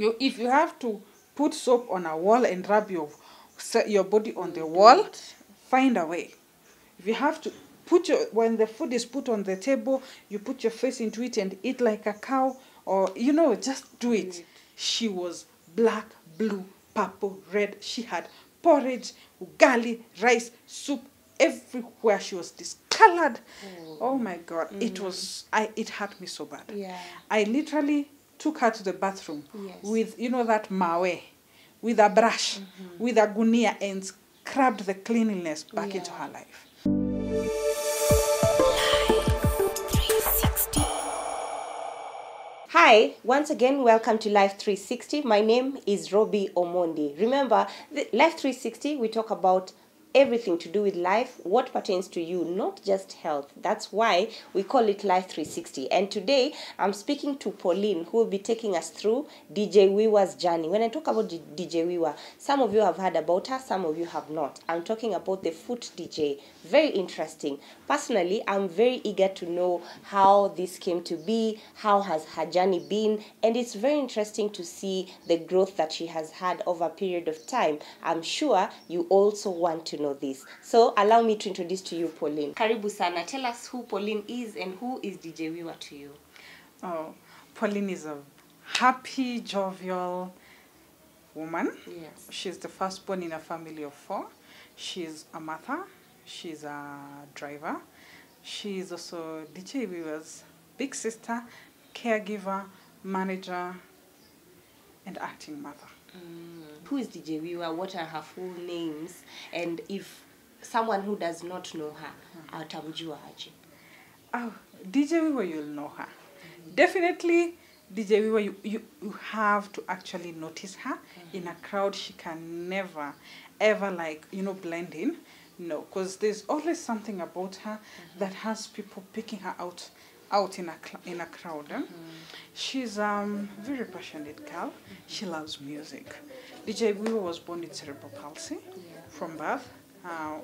If you have to put soap on a wall and rub your body on the wall, find a way. If you have to when the food is put on the table, you put your face into it and eat like a cow, or just do it. She was black, blue, purple, red. She had porridge, ugali, rice, soup, everywhere. She was discolored. Oh my God. It hurt me so bad. Yeah. I literally took her to the bathroom with that mawe, with a brush, with a gunia, and scrubbed the cleanliness back into her life. Hi, once again, welcome to Life 360. My name is Robbie Omondi. Remember, Life 360, we talk about everything to do with life, what pertains to you, not just health. That's why we call it Life 360. And today, I'm speaking to Pauline, who will be taking us through DJ Wiwa's journey. When I talk about DJ Wiwa, some of you have heard about her, some of you have not. I'm talking about the foot DJ. Very interesting. Personally, I'm very eager to know how this came to be, how has her journey been, and it's very interesting to see the growth that she has had over a period of time. I'm sure you also want to know this. So allow me to introduce to you Pauline. Karibu sana. Tell us who Pauline is and who is DJ Wiwa to you. Oh, Pauline is a happy, jovial woman. Yes. She's the firstborn in a family of 4. She's a mother. She's a driver. She's also DJ Wiwa's big sister, caregiver, manager, and acting mother. Who is DJ Wiwa? What are her full names? And if someone who does not know her, atamjua aje? Oh, DJ Wiwa, you'll know her. Definitely, DJ Wiwa, you have to actually notice her. In a crowd, she can never, ever blend in. No, because there's always something about her that has people picking her out in a crowd. She's a very passionate girl. She loves music. DJ Wiwa was born with cerebral palsy from birth.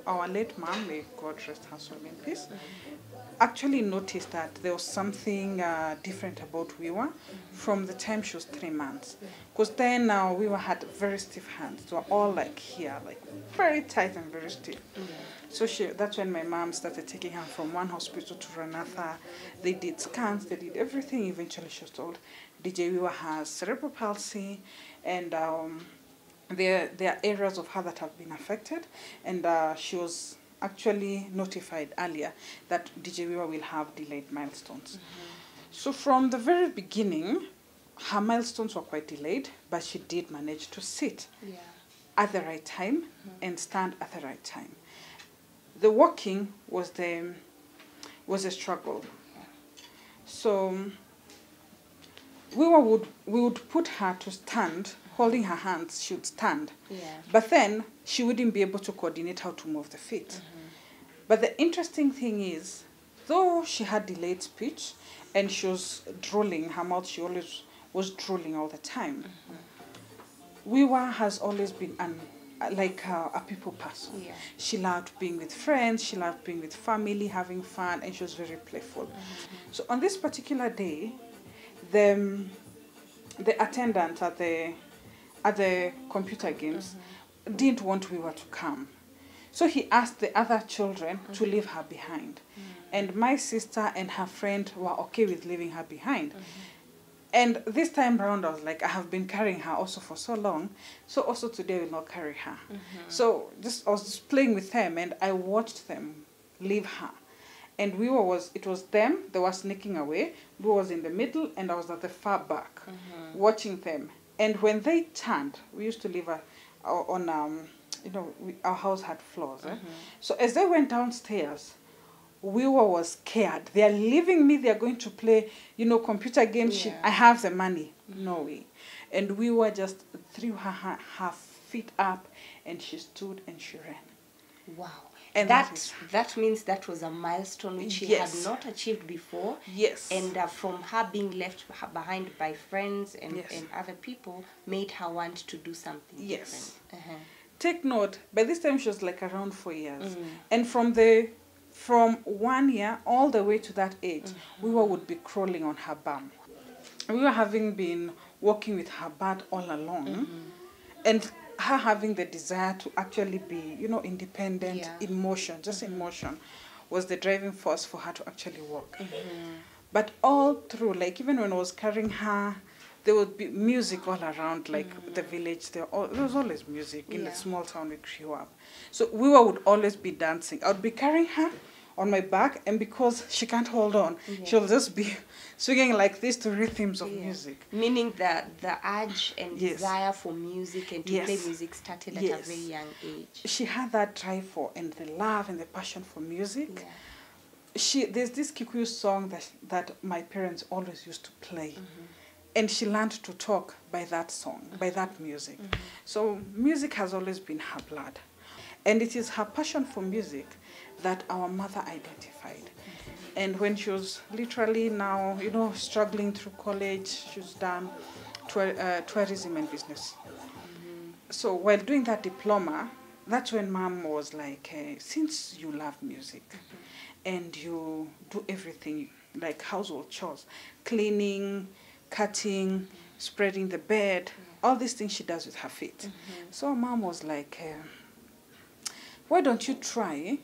Our late mom, may God rest her soul in peace, actually noticed that there was something different about Wiwa from the time she was 3 months. Because then Wiwa had very stiff hands. They were all like here, like very tight and very stiff. So that's when my mom started taking her from one hospital to another. They did scans, they did everything. Eventually she was told DJ Wiwa has cerebral palsy, and there are areas of her that have been affected, and she was actually notified earlier that DJ Wiwa will have delayed milestones. So from the very beginning, her milestones were quite delayed, but she did manage to sit at the right time and stand at the right time. The walking was a struggle. So we would put her to stand, holding her hands. She would stand, but then she wouldn't be able to coordinate how to move the feet. But the interesting thing is, though she had delayed speech and she was drooling, her mouth, she always was drooling all the time. Wiwa has always been a people person. She loved being with friends, she loved being with family, having fun, and she was very playful. So on this particular day, the attendant at the computer games didn't want Wiwa to come. So he asked the other children to leave her behind. And my sister and her friend were okay with leaving her behind. And this time round, I was like, I have been carrying her also for so long, so also today I will not carry her. So I was just playing with them, and I watched them leave her. And it was them, they were sneaking away. We was in the middle, and I was at the far back, watching them. And when they turned, we used to live on, our house had floors. So as they went downstairs, Wiwa was scared. They are leaving me. They are going to play, computer games. I have the money. No way. And Wiwa just threw her feet up, and she stood and she ran. Wow. And that means that was a milestone which she had not achieved before. Yes. And from her being left behind by friends and other people made her want to do something different. Take note, by this time she was like around 4 years. And from 1 year all the way to that age, Wiwa would be crawling on her bum. Wiwa, having been walking with her bird all along, and her having the desire to actually be, you know, independent, in motion, just in motion, was the driving force for her to actually walk. But all through, like even when I was carrying her, there would be music all around, like the village. There was always music in the small town we grew up. So Wiwa would always be dancing. I would be carrying her on my back, and because she can't hold on, she'll just be swinging like this to rhythms of music. Meaning that the urge and desire for music and to play music started at a very young age. She had that drive for, and the love and the passion for music. There's this Kikuyu song that my parents always used to play. And she learned to talk by that song, by that music. So music has always been her blood. And it is her passion for music that our mother identified. And when she was literally now, you know, struggling through college, she's done tourism and business. So while doing that diploma, that's when mom was like, since you love music and you do everything like household chores, cleaning, cutting, spreading the bed, all these things she does with her feet. So mom was like, why don't you try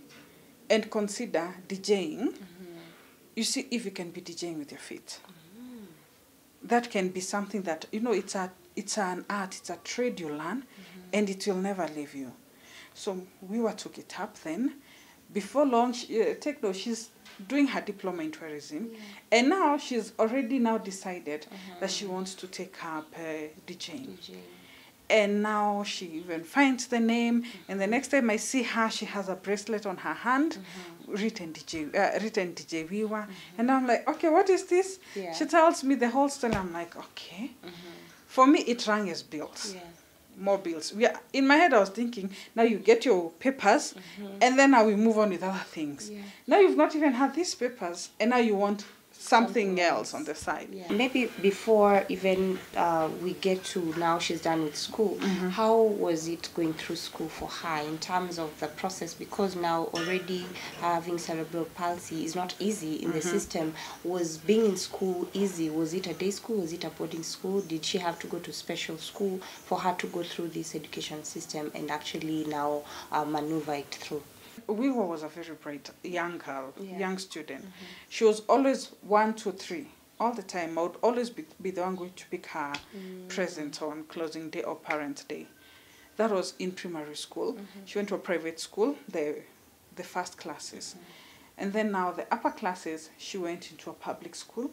and consider DJing? You see if you can be DJing with your feet. That can be something that, you know, it's an art, it's a trade you learn, and it will never leave you. So Wiwa took it up then. Before long, she's doing her diploma in tourism, and now she's already now decided that she wants to take up DJing. And now she even finds the name, and the next time I see her, she has a bracelet on her hand, written DJ Wiwa, and I'm like, okay, what is this? She tells me the whole story. I'm like, okay. For me, it rang as bills. More bills. In my head, I was thinking, now you get your papers, and then now we move on with other things. Now you've not even had these papers, and now you want something else on the side. Maybe before even we get to now she's done with school, how was it going through school for her in terms of the process? Because now already having cerebral palsy is not easy in the system. Was being in school easy? Was it a day school? Was it a boarding school? Did she have to go to special school for her to go through this education system and actually now maneuver it through? Wiwa was a very bright young girl, young student. She was always 1, 2, 3 all the time. I would always be the one going to pick her present on closing day or parent day. That was in primary school. She went to a private school, the first classes. And then now the upper classes, she went into a public school.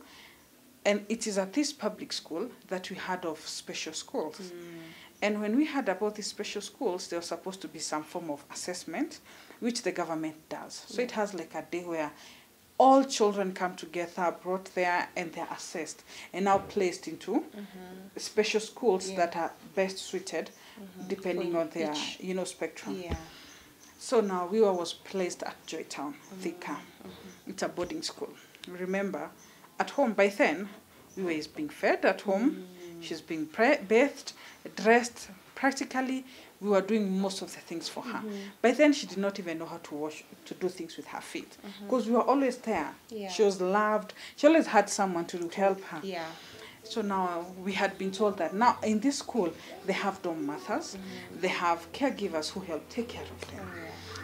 And it is at this public school that we heard of special schools. And when we heard about these special schools, there was supposed to be some form of assessment, which the government does. So it has like a day where all children come together, brought there, and they're assessed, and now placed into special schools that are best suited, depending on their, you know, spectrum. So now Wiwa was placed at Joytown, Thika. It's a boarding school. Remember, at home by then, Wiwa is being fed at home. She's being bathed, dressed. Practically, we were doing most of the things for her. By then, she did not even know how to do things with her feet, because we were always there. She was loved. She always had someone to help her. So now we had been told that now in this school, they have dorm mothers, they have caregivers who help take care of them.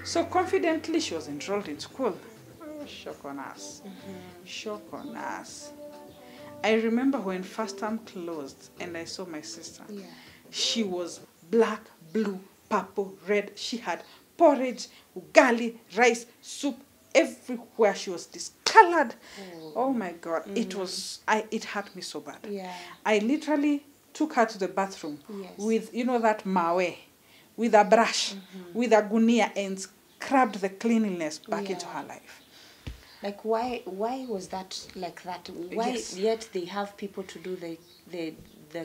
So confidently, she was enrolled in school. Oh, shock on us. Shock on us. I remember when first term closed and I saw my sister. She was black, blue, purple, red. She had porridge, ugali, rice, soup, everywhere. She was discolored. Oh my God. It hurt me so bad. I literally took her to the bathroom with, you know, that mawe, with a brush, with a gunia, and scrubbed the cleanliness back into her life. Like, why was that like that? Why yet they have people to do the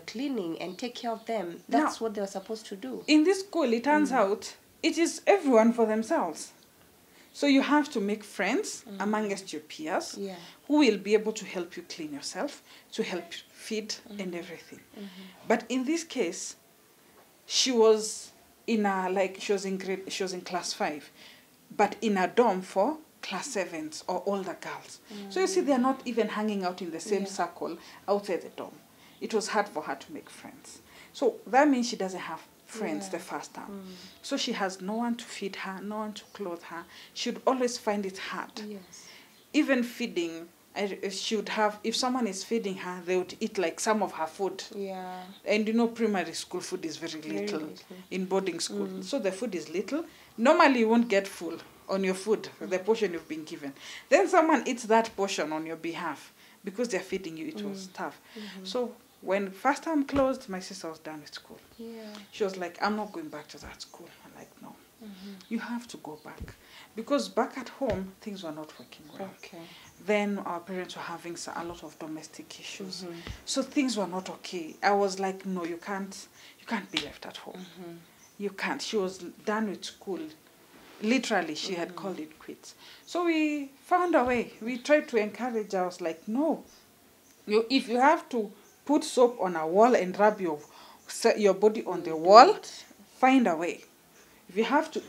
cleaning and take care of them? That's what they were supposed to do. In this school, it turns out it is everyone for themselves. So you have to make friends amongst your peers who will be able to help you clean yourself, to help you feed and everything. But in this case, she was in she was in class 5, but in a dorm for class 7s or older girls. So you see, they're not even hanging out in the same circle outside the dorm. it was hard for her to make friends. So that means she doesn't have friends the first time. So she has no one to feed her, no one to clothe her. She would always find it hard. Yes. Even feeding, she would have, if someone is feeding her, they would eat like some of her food. Yeah. And you know, primary school food is very little, little. in boarding school. So the food is little. Normally you won't get full on your food, the portion you've been given. Then someone eats that portion on your behalf because they're feeding you. It was tough. So when first time closed, my sister was done with school. Yeah. She was like, I'm not going back to that school. I'm like, no, you have to go back. Because back at home, things were not working well. Okay. Then our parents were having a lot of domestic issues. So things were not okay. I was like, no, you can't be left at home. You can't. She was done with school. Literally, she had called it quits. So we found a way. We tried to encourage her. I was like, no, if you have to put soap on a wall and rub your body on the wall, find a way. If you have to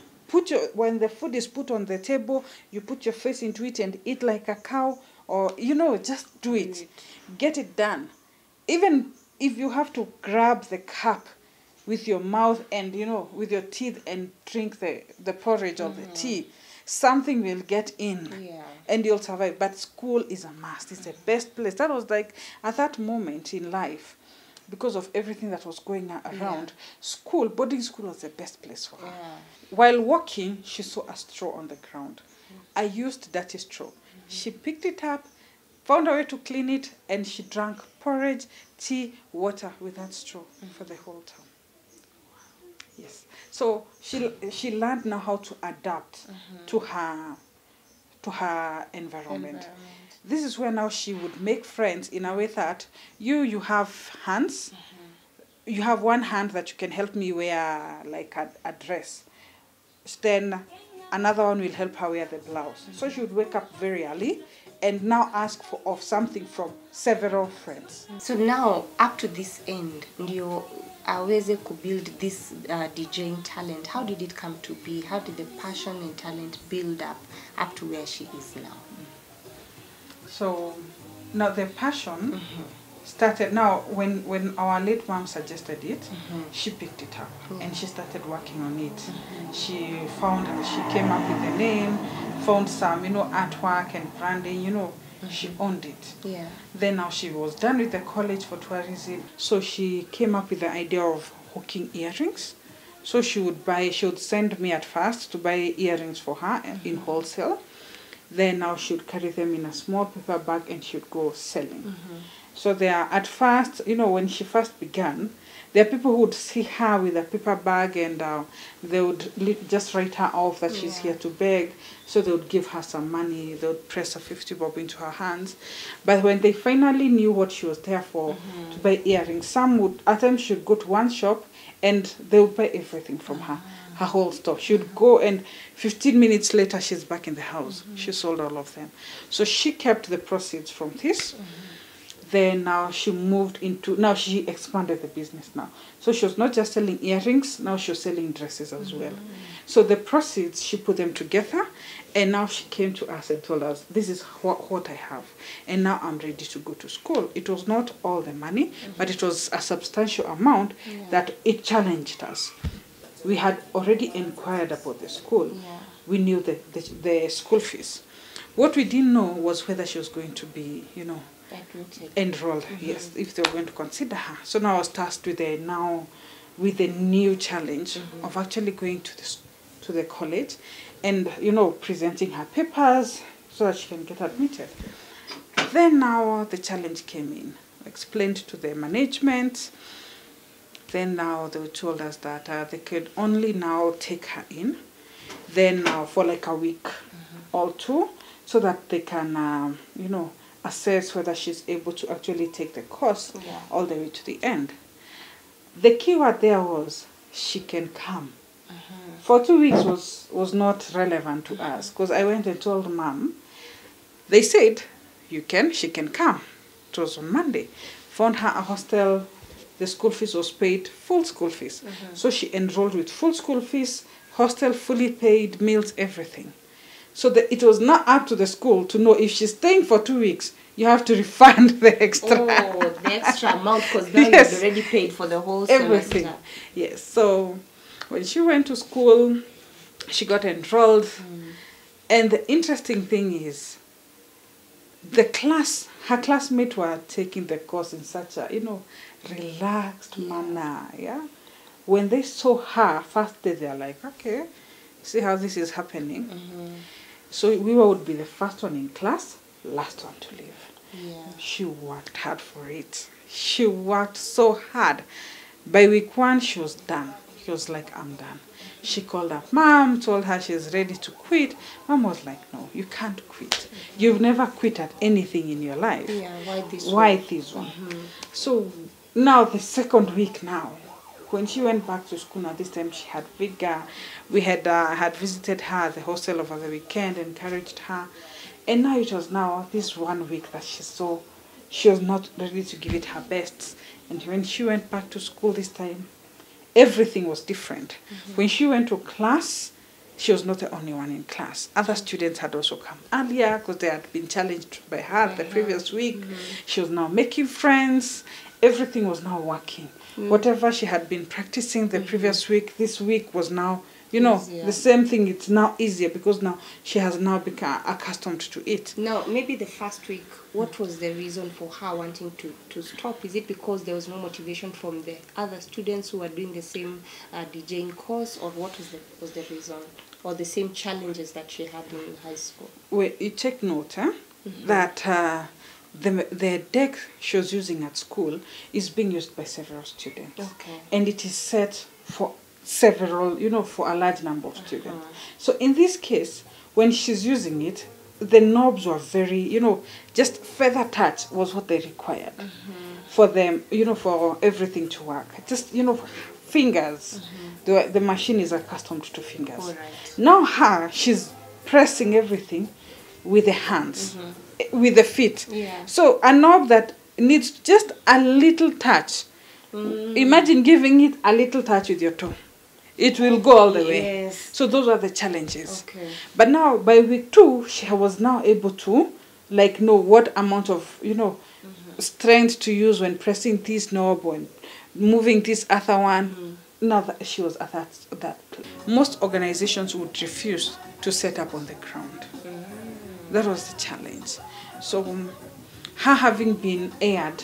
when the food is put on the table, you put your face into it and eat like a cow, or, you know, just do it. Get it done. Even if you have to grab the cup with your mouth and, you know, with your teeth and drink the porridge or the tea, something will get in and you'll survive. But school is a must. It's the best place. That was like, at that moment in life, because of everything that was going around, boarding school was the best place for her. While walking, she saw a straw on the ground. I used dirty straw. She picked it up, found a way to clean it, and she drank porridge, tea, water with that straw for the whole time. Yes. So she learned now how to adapt to her environment. This is where now she would make friends in a way that you have hands. You have one hand that you can help me wear like a dress. Then another one will help her wear the blouse. So she would wake up very early and now ask of something from several friends. So now, up to this end, ndio aweze kubuild this DJing talent. How did it come to be? How did the passion and talent build up to where she is now? So now the passion started. Now when our late mom suggested it, she picked it up and she started working on it. She came up with the name, found some, you know, artwork and branding, you know. She owned it. Yeah. Then now she was done with the college for tourism. So she came up with the idea of hooking earrings. So she would send me at first to buy earrings for her in wholesale. Then now she would carry them in a small paper bag and she would go selling. So at first, you know, when she first began, there are people who would see her with a paper bag and they would just write her off that she's here to beg. So they would give her some money. They would press a 50 bob into her hands. But when they finally knew what she was there for, to buy earrings, at times she would go to one shop and they would buy everything from her whole store. She would go and 15 minutes later she's back in the house. She sold all of them. So she kept the proceeds from this. Then now she expanded the business now. So she was not just selling earrings, now she was selling dresses as well. So the proceeds, she put them together, and now she came to us and told us, this is what I have. And now I'm ready to go to school. It was not all the money, but it was a substantial amount that it challenged us. We had already inquired about the school. We knew the school fees. What we didn't know was whether she was going to be, you know, enrolled, yes, if they were going to consider her. So now I was tasked with the new challenge of actually going to the college and, you know, presenting her papers so that she can get admitted. Then now the challenge came in. I explained to the management. Then now they told us that they could only now take her in, then for like a week or two, so that they can, you know, assess whether she's able to actually take the course all the way to the end. The key word there was, she can come. For 2 weeks was not relevant to us, because I went and told Mom. They said, she can come. It was on Monday. Found her a hostel. The school fees was paid, full school fees. So she enrolled with full school fees, hostel fully paid, meals, everything. So it was not up to the school to know if she's staying for 2 weeks, you have to refund the extra. Oh, the extra amount, because now Yes. you've already paid for the whole Everything. semester. Yes. So when she went to school, she got enrolled. And the interesting thing is, her classmates were taking the course in such a, relaxed manner. Yeah. When they saw her first day, they're like, okay, see how this is happening. So Wiwa would be the first one in class, last one to leave. Yeah. She worked hard for it. She worked so hard. By week 1, she was done. She was like, I'm done. She called up Mom, told her she's ready to quit. Mom was like, no, you can't quit. You've never quit at anything in your life. Yeah, why this one? So now the second week now, when she went back to school, now this time she had vigor. We had visited her at the hostel over the weekend, encouraged her. And now it was now this 1 week that she was not ready to give it her best. And when she went back to school this time, everything was different. When she went to class, she was not the only one in class. Other students had also come earlier because they had been challenged by her the previous week. She was now making friends. Everything was now working. Whatever she had been practicing the previous week, this week was now, easier. The same thing. It's now easier because now she has now become accustomed to it. Now, maybe the first week, what was the reason for her wanting to stop? Is it because there was no motivation from the other students who were doing the same DJing course, or what was the reason? Or the same challenges that she had in high school? Well, you take note that the deck she was using at school is being used by several students. Okay. And it is set for several, for a large number of students. So in this case, when she's using it, the knobs were very, just feather touch was what they required for them, for everything to work. Just, fingers. The machine is accustomed to fingers. All right. Now she's pressing everything with the hands, with the feet. Yeah. So a knob that needs just a little touch. Imagine giving it a little touch with your toe. It will go all the way. Yes. So those are the challenges. Okay. But now by week 2, she was now able to know what amount of, strength to use when pressing this knob, when moving this other one. Now that she was at that. Most organizations would refuse to set up on the ground. That was the challenge. So her having been aired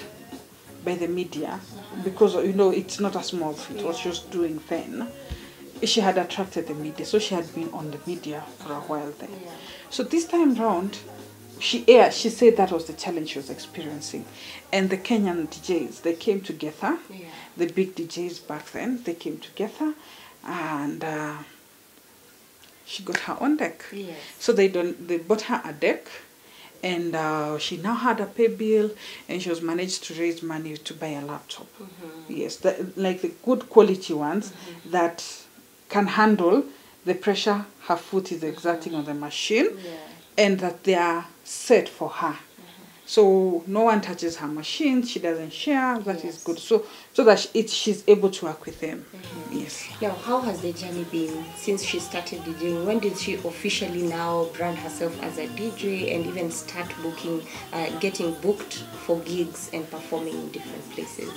by the media, because it's not a small feat what she was doing then, she had attracted the media, so she had been on the media for a while then. So this time round, she said that was the challenge she was experiencing. And the Kenyan DJs, they came together, the big DJs back then, they came together, and she got her own deck. So they bought her a deck, and she now had a pay bill, and she was managed to raise money to buy a laptop. Yes, like the good quality ones that can handle the pressure her foot is exerting on the machine, and that they are set for her. So no one touches her machine, she doesn't share, that is good. So that she's able to work with them. Yes. Now, how has the journey been since she started DJing? When did she officially now brand herself as a DJ and even start getting booked for gigs and performing in different places?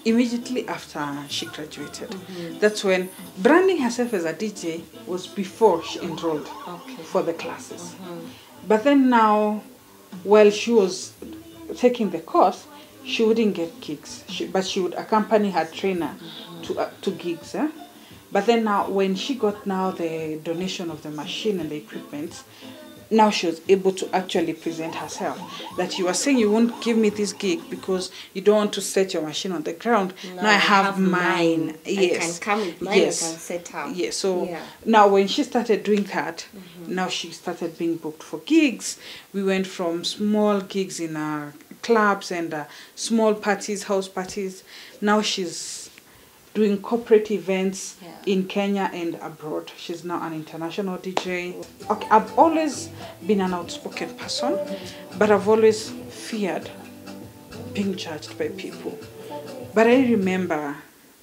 Immediately after she graduated. That's when branding herself as a DJ was before she enrolled for the classes. But then now, while she was taking the course, she wouldn't get gigs, but she would accompany her trainer to gigs. But then now, when she got now the donation of the machine and the equipment, now she was able to actually present herself. That you were saying you won't give me this gig because you don't want to set your machine on the ground. Now I have mine. Yes. I can come with mine, yes. I can set up. Yes. So now when she started doing that, now she started being booked for gigs. We went from small gigs in clubs and small parties, house parties. Now she's doing corporate events in Kenya and abroad. She's now an international DJ. Okay, I've always been an outspoken person, but I've always feared being judged by people. But I remember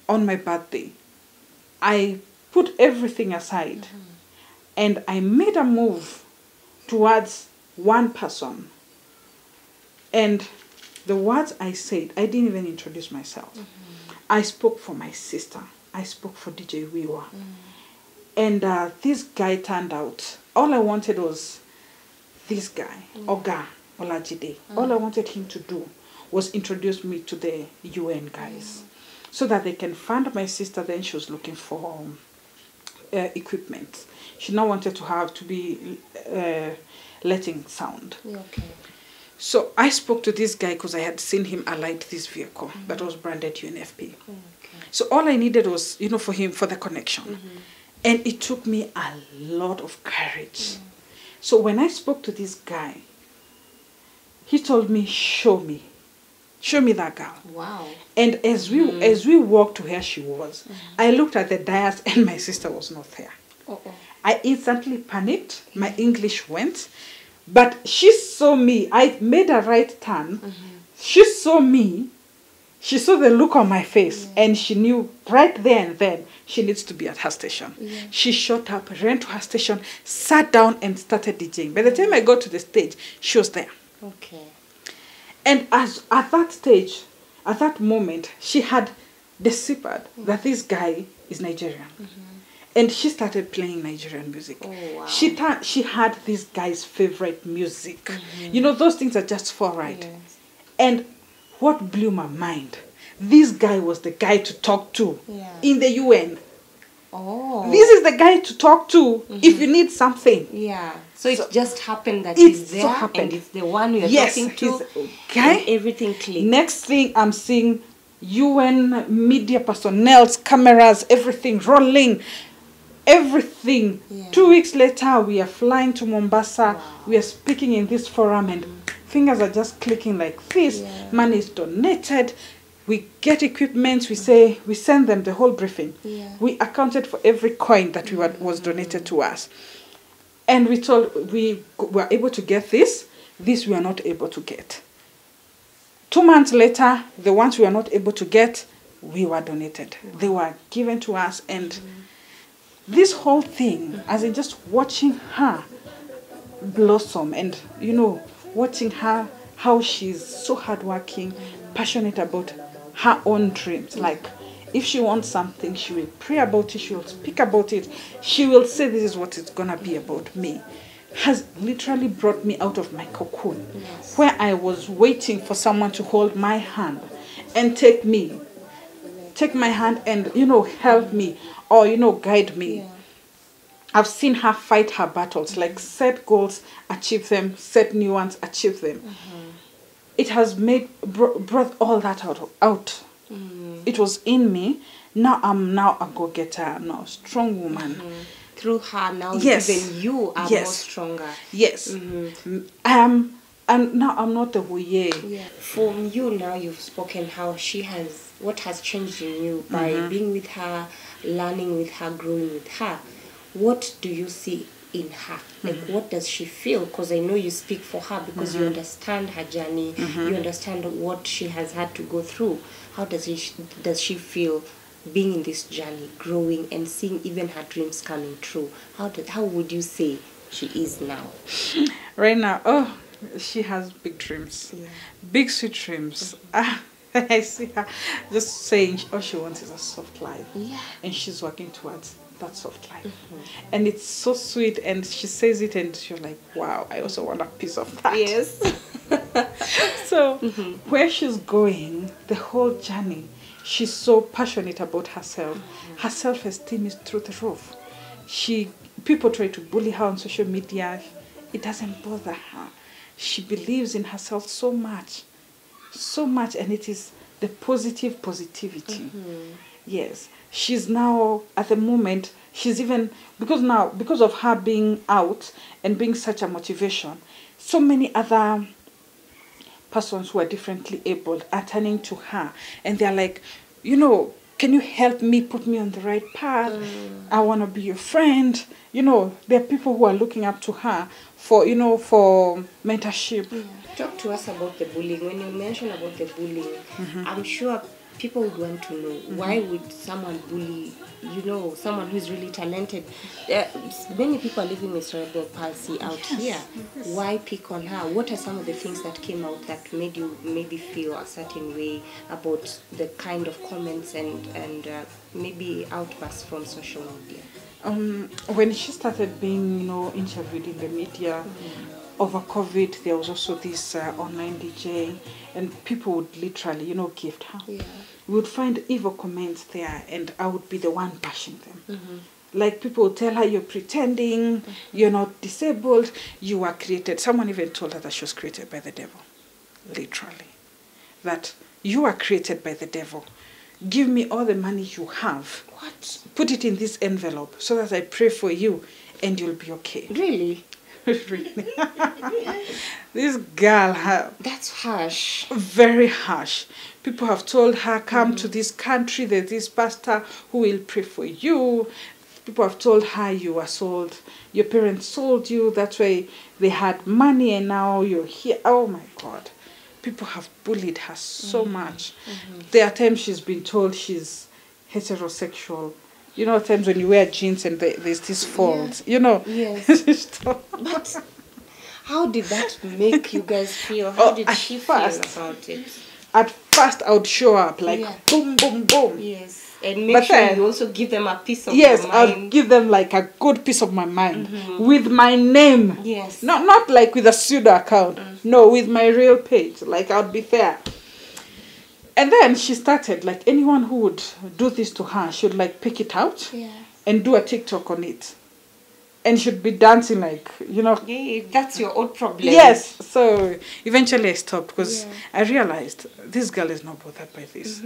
on my birthday, I put everything aside And I made a move towards one person. And the words I said, I didn't even introduce myself. I spoke for my sister. I spoke for DJ Wiwa. And this guy turned out, all I wanted was this guy, Oga Olajide. All I wanted him to do was introduce me to the UN guys so that they can fund my sister. Then she was looking for equipment. She now wanted to be letting sound. Okay. So I spoke to this guy because I had seen him alight this vehicle that was branded UNFP. Okay. So all I needed was, for him, for the connection. And it took me a lot of courage. So when I spoke to this guy, he told me, show me that girl. Wow. And as we walked to where she was, I looked at the dais and my sister was not there. I instantly panicked. My English went. But she saw me. I made a right turn. She saw me. She saw the look on my face. And she knew right there and then she needs to be at her station. She shot up, ran to her station, sat down and started DJing. By the time I got to the stage, she was there. Okay. And at that stage, at that moment, she had deciphered that this guy is Nigerian. And she started playing Nigerian music. Oh, wow. She had this guy's favorite music. Those things are just for right. Yes. And what blew my mind, this guy was the guy to talk to in the UN. Oh. This is the guy to talk to if you need something. Yeah. So it just happened that he's there and it's the one you're talking to. Okay. And everything clicked. Next thing I'm seeing UN media personnel, cameras, everything rolling. Everything. 2 weeks later, we are flying to Mombasa. Wow. We are speaking in this forum and fingers are just clicking like this. Money is donated. We get equipment. We send them the whole briefing. We accounted for every coin that was donated to us. And we were able to get this. This we are not able to get. 2 months later, the ones we were not able to get, we were donated. They were given to us. And this whole thing, as in just watching her blossom and, watching her, how she's so hardworking, passionate about her own dreams. Like, if she wants something, she will pray about it, she will speak about it, she will say, this is what it's going to be about me. Has literally brought me out of my cocoon, where I was waiting for someone to hold my hand and take my hand and, help me or, guide me. I've seen her fight her battles, like set goals, achieve them, set new ones, achieve them. It has brought all that out. It was in me. Now I'm a go-getter, now a strong woman. Through her now, even you are more stronger. Yes. And now I'm not a woye. From you now, you've spoken what has changed in you by being with her, learning with her, growing with her. What do you see in her? Like, what does she feel? Because I know you speak for her because you understand her journey. You understand what she has had to go through. How does she feel being in this journey, growing and seeing even her dreams coming true? How would you say she is now? Right now, she has big dreams. Big sweet dreams. I see her just saying all she wants is a soft life. And she's working towards that soft life. And it's so sweet, and she says it and she's like, wow, I also want a piece of that. Yes. So where she's going, the whole journey, she's so passionate about herself. Her self-esteem is through the roof. People try to bully her on social media. It doesn't bother her. She believes in herself so much, and it is the positivity. Yes. She's now, at the moment, she's even, because of her being out and being such a motivation, so many other persons who are differently abled are turning to her. And they're like, can you help me, put me on the right path? I want to be your friend. There are people who are looking up to her for mentorship. Talk to us about the bullying. When you mention about the bullying, I'm sure people would want to know, why would someone bully, someone who's really talented? Many people are living with cerebral palsy out here. Why pick on her? What are some of the things that came out that made you maybe feel a certain way about the kind of comments and maybe outbursts from social media? When she started being, interviewed in the media over COVID, there was also this online DJ, and people would literally, gift her. Yeah. We would find evil comments there, and I would be the one bashing them. Like, people would tell her, you're pretending, you're not disabled, you were created. Someone even told her that she was created by the devil, literally. That you are created by the devil. Give me all the money you have. What? Put it in this envelope so that I pray for you and you'll be okay. Really? Really? This girl, that's harsh. Very harsh. People have told her, come to this country, there's this pastor who will pray for you. People have told her you were sold, your parents sold you, that's why they had money and now you're here. Oh my God. People have bullied her so much. There are times she's been told she's heterosexual. Times when you wear jeans and there's this folds, Yes. But how did that make you guys feel? How did she feel about it? At first, I would show up like boom, boom, boom. Yes. And make sure you also give them a piece of your mind. Yes, I'll give them like a good piece of my mind with my name. Yes. Not like with a pseudo account. No, with my real page. Like, I'll be fair. And then she started, like, anyone who would do this to her should, like, pick it out and do a TikTok on it. And should be dancing, like, Yeah, that's your own problem. Yes. So eventually I stopped because I realized this girl is not bothered by this.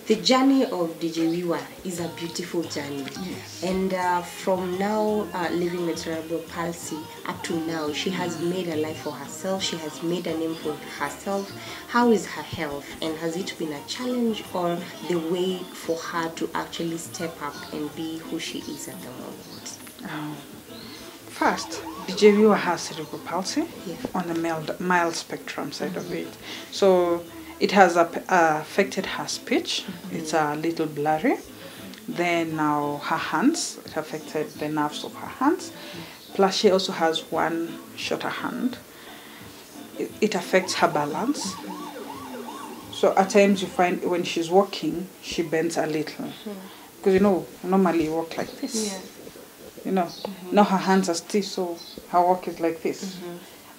The journey of DJ Wiwa is a beautiful journey. Yes. And from now, living with cerebral palsy up to now, she has made a life for herself. She has made a name for herself. How is her health? And has it been a challenge or the way for her to actually step up and be who she is at the moment? First, DJ Wiwa has cerebral palsy on the mild spectrum side of it. So it has affected her speech. It's a little blurry. Then now her hands, it affected the nerves of her hands. Plus she also has one shorter hand. It affects her balance. So at times you find when she's walking, she bends a little. Because normally you walk like this. Now her hands are stiff, so her walk is like this.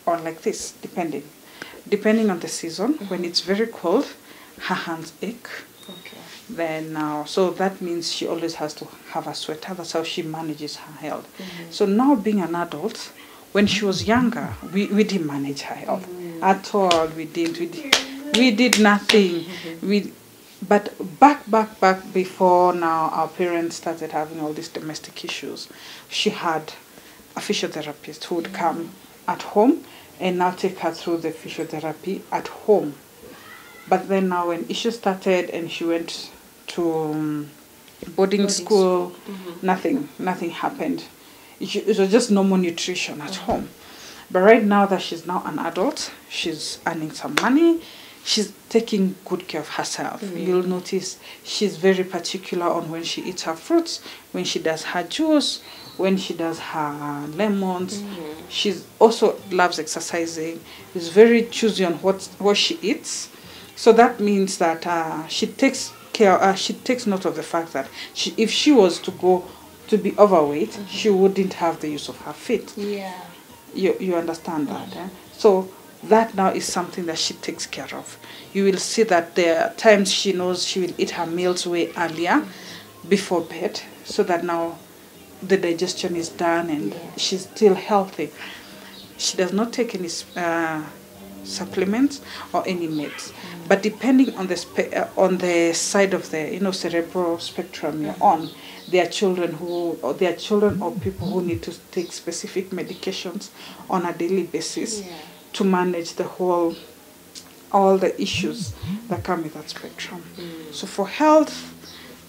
Or like this, depending on the season. When it's very cold, her hands ache. Okay. Then so that means she always has to have a sweater. That's how she manages her health. So now being an adult, when she was younger, we didn't manage her health at all. We did nothing. But back before now our parents started having all these domestic issues, she had a physiotherapist who would come at home and now take her through the physiotherapy at home. But then now when issues started and she went to boarding school, nothing happened. It was just normal nutrition at home. But right now that she's now an adult, she's earning some money, she's taking good care of herself. You'll notice she's very particular on when she eats her fruits, when she does her juice, when she does her lemons. She also loves exercising. Is very choosy on what she eats. So that means that she takes care. She takes note of the fact that if she was to go to be overweight, she wouldn't have the use of her feet. Yeah. You understand that? Eh? So that now is something that she takes care of. You will see that there are times she knows she will eat her meals way earlier before bed, so that now the digestion is done and she's still healthy. She does not take any supplements or any meds. But depending on the side of the cerebral spectrum you're on, there are children or people who need to take specific medications on a daily basis to manage all the issues that come with that spectrum. So for health,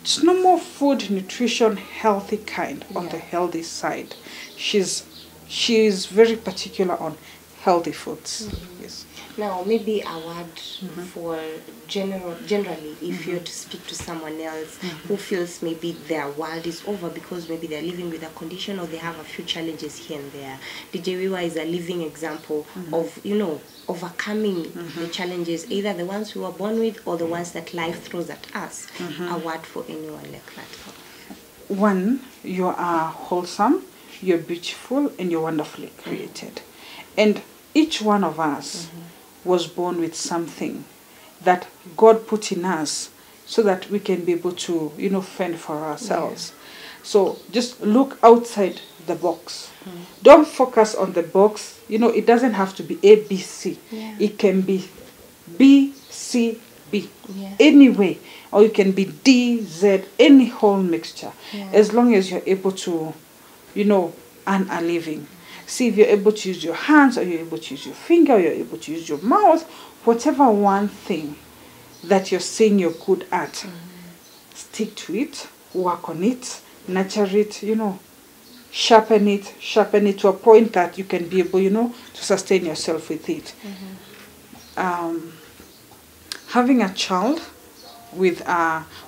it's normal food, nutrition, healthy kind on the healthy side. She's very particular on healthy foods. Yes. Now, maybe a word for generally, if you're to speak to someone else who feels maybe their world is over because maybe they're living with a condition or they have a few challenges here and there. DJ Wiwa is a living example of, you know, overcoming the challenges, either the ones we were born with or the ones that life throws at us. A word for anyone like that. One, you are wholesome, you're beautiful, and you're wonderfully created. And each one of us was born with something that God put in us so that we can be able to, you know, fend for ourselves. So just look outside the box. Don't focus on the box. You know, it doesn't have to be A, B, C. It can be B, C, B. Anyway. Or you can be D, Z, any whole mixture. As long as you're able to, you know, earn a living. See, if you're able to use your hands, or you're able to use your finger, or you're able to use your mouth, whatever one thing that you're saying you're good at, stick to it, work on it, nurture it, you know, sharpen it to a point that you can be able, you know, to sustain yourself with it. Having a child with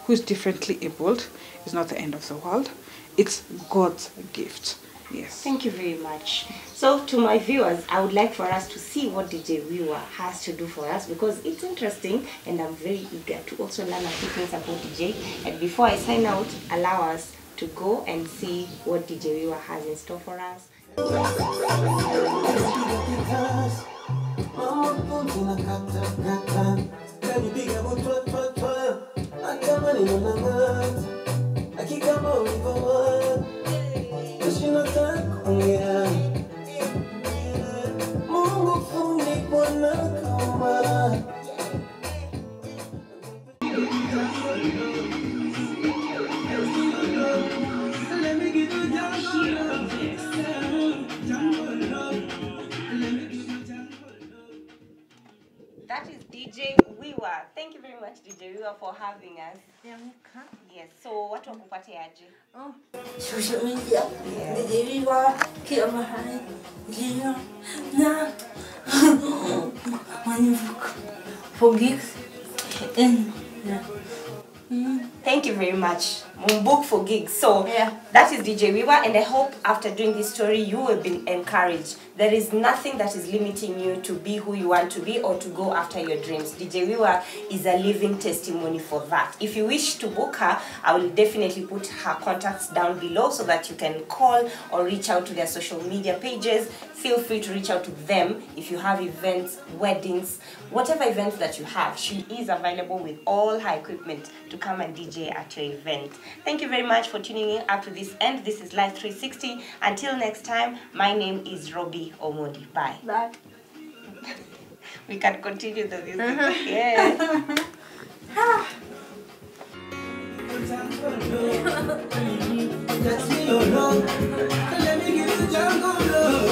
who's differently abled is not the end of the world. It's God's gift. Yes. Thank you very much. So to my viewers, I would like for us to see what DJ Wiwa has to do for us, because it's interesting and I'm very eager to also learn a few things about DJ. And before I sign out, allow us to go and see what DJ Wiwa has in store for us. That is DJ Wiwa. Thank you very much, DJ Wiwa, for having us. Yes, so what wakupatia aje? Social media, DJ Wiwa, kila mahali, na manifuk for gigs, and Thank you very much. Book for gigs. So that is DJ Wiwa, and I hope after doing this story you will be encouraged. There is nothing that is limiting you to be who you want to be or to go after your dreams. DJ Wiwa is a living testimony for that. If you wish to book her, I will definitely put her contacts down below so that you can call or reach out to their social media pages. Feel free to reach out to them if you have events, weddings, whatever events that you have. She is available with all her equipment to come and DJ at your event. Thank you very much for tuning in up to this end. This is Life 360. Until next time, my name is Robbie Omondi. Bye. bye. We can continue the music. Yes. Let me give you jungle love.